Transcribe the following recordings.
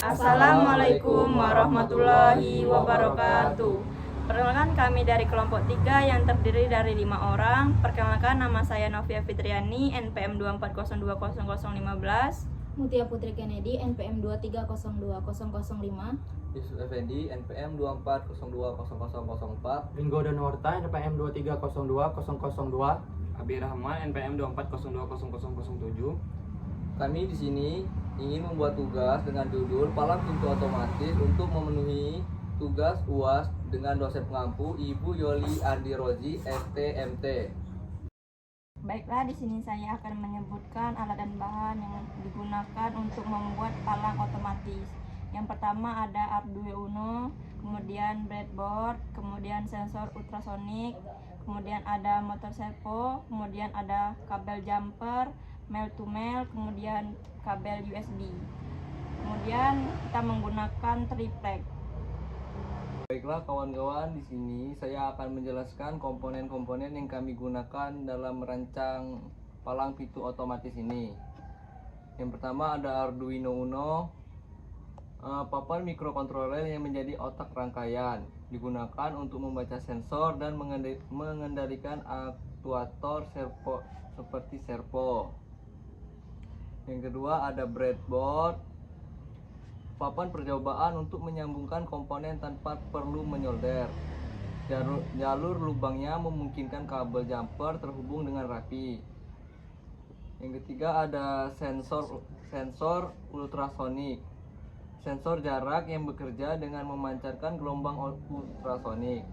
Assalamualaikum warahmatullahi wabarakatuh. Perkenalkan, kami dari kelompok 3 yang terdiri dari 5 orang. Perkenalkan, nama saya Novia Fitriani, NPM 24020015. Mutia Putri Kennedy, NPM 23020005. Yusuf Effendi, NPM 24020004. Ringo Danuarta, NPM 23020002. Abi Rahman, NPM 24020007. Kami di sini ingin membuat tugas dengan judul Palang Pintu Otomatis untuk memenuhi tugas UAS dengan dosen pengampu Ibu Yoli Andi Rozi, STMT. Baiklah, di sini saya akan menyebutkan alat dan bahan yang digunakan untuk membuat palang otomatis. Yang pertama ada Arduino, kemudian breadboard, kemudian sensor ultrasonik, kemudian ada motor servo, kemudian ada kabel jumper, male to male, kemudian kabel USB. Kemudian kita menggunakan triplek. Baiklah kawan-kawan, di sini saya akan menjelaskan komponen-komponen yang kami gunakan dalam merancang palang pintu otomatis ini. Yang pertama ada Arduino Uno, papan mikrokontroler yang menjadi otak rangkaian, digunakan untuk membaca sensor dan mengendalikan aktuator servo seperti servo. Yang kedua ada breadboard, papan percobaan untuk menyambungkan komponen tanpa perlu menyolder. Jalur lubangnya memungkinkan kabel jumper terhubung dengan rapi. Yang ketiga ada sensor ultrasonik, sensor jarak yang bekerja dengan memancarkan gelombang ultrasonik.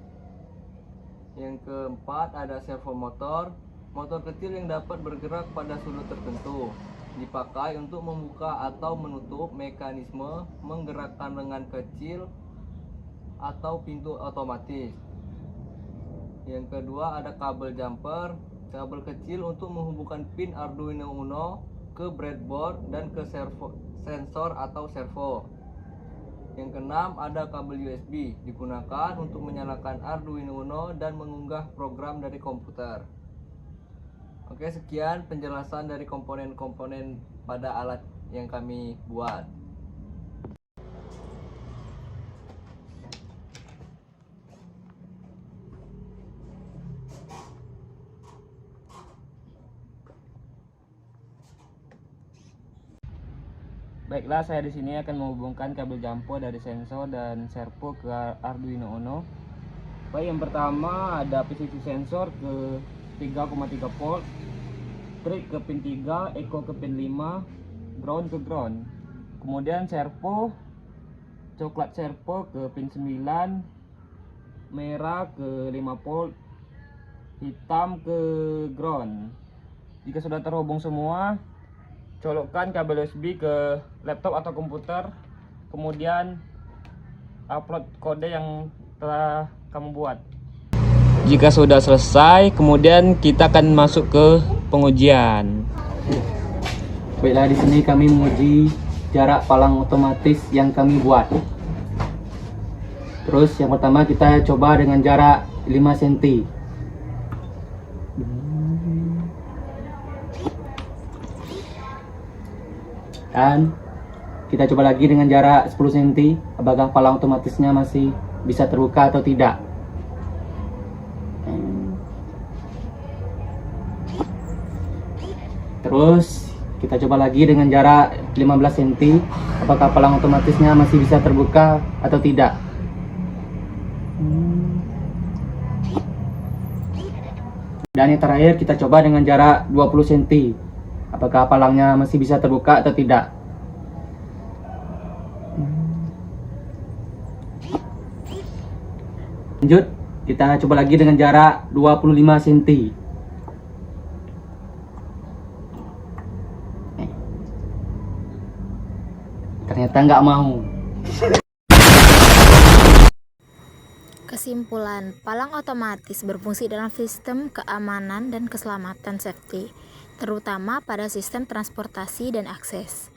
Yang keempat ada servomotor, motor kecil yang dapat bergerak pada sudut tertentu, dipakai untuk membuka atau menutup mekanisme menggerakkan lengan kecil atau pintu otomatis. Yang kedua ada kabel jumper, kabel kecil untuk menghubungkan pin Arduino Uno ke breadboard dan ke sensor atau servo. Yang keenam ada kabel USB, digunakan untuk menyalakan Arduino Uno dan mengunggah program dari komputer. Oke, sekian penjelasan dari komponen-komponen pada alat yang kami buat. Baiklah, saya di sini akan menghubungkan kabel jumper dari sensor dan servo ke Arduino Uno. Baik, yang pertama ada PCC sensor ke 3,3 volt, trig ke pin 3, echo ke pin 5, ground ke ground. Kemudian servo, coklat servo ke pin 9, merah ke 5 volt, hitam ke ground. Jika sudah terhubung semua, colokkan kabel USB ke laptop atau komputer, kemudian upload kode yang telah kamu buat. Jika sudah selesai, kemudian kita akan masuk ke pengujian. Baiklah, di sini kami menguji jarak palang otomatis yang kami buat. Terus yang pertama kita coba dengan jarak 5 cm. Dan kita coba lagi dengan jarak 10 cm, apakah palang otomatisnya masih bisa terbuka atau tidak. Terus kita coba lagi dengan jarak 15 cm, apakah palang otomatisnya masih bisa terbuka atau tidak. Dan yang terakhir kita coba dengan jarak 20 cm, apakah palangnya masih bisa terbuka atau tidak. Lanjut, kita coba lagi dengan jarak 25 cm. Ternyata nggak mau. Kesimpulan, palang otomatis berfungsi dalam sistem keamanan dan keselamatan safety, terutama pada sistem transportasi dan akses.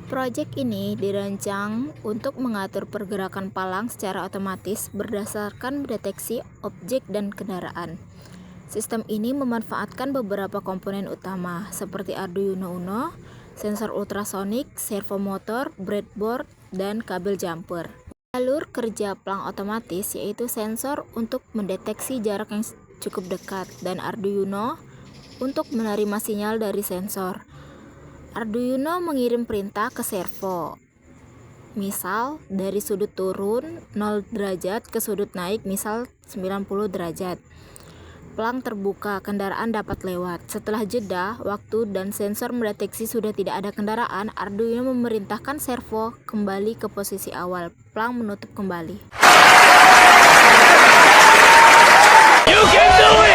Proyek ini dirancang untuk mengatur pergerakan palang secara otomatis berdasarkan deteksi objek dan kendaraan. Sistem ini memanfaatkan beberapa komponen utama seperti Arduino Uno, sensor ultrasonik, servo motor, breadboard, dan kabel jumper. Alur kerja pelang otomatis yaitu sensor untuk mendeteksi jarak yang cukup dekat dan Arduino untuk menerima sinyal dari sensor. Arduino mengirim perintah ke servo. Misal dari sudut turun 0 derajat ke sudut naik misal 90 derajat. Pelang terbuka, kendaraan dapat lewat. Setelah jeda waktu dan sensor mendeteksi sudah tidak ada kendaraan, Arduino memerintahkan servo kembali ke posisi awal. Pelang menutup kembali. You can do it!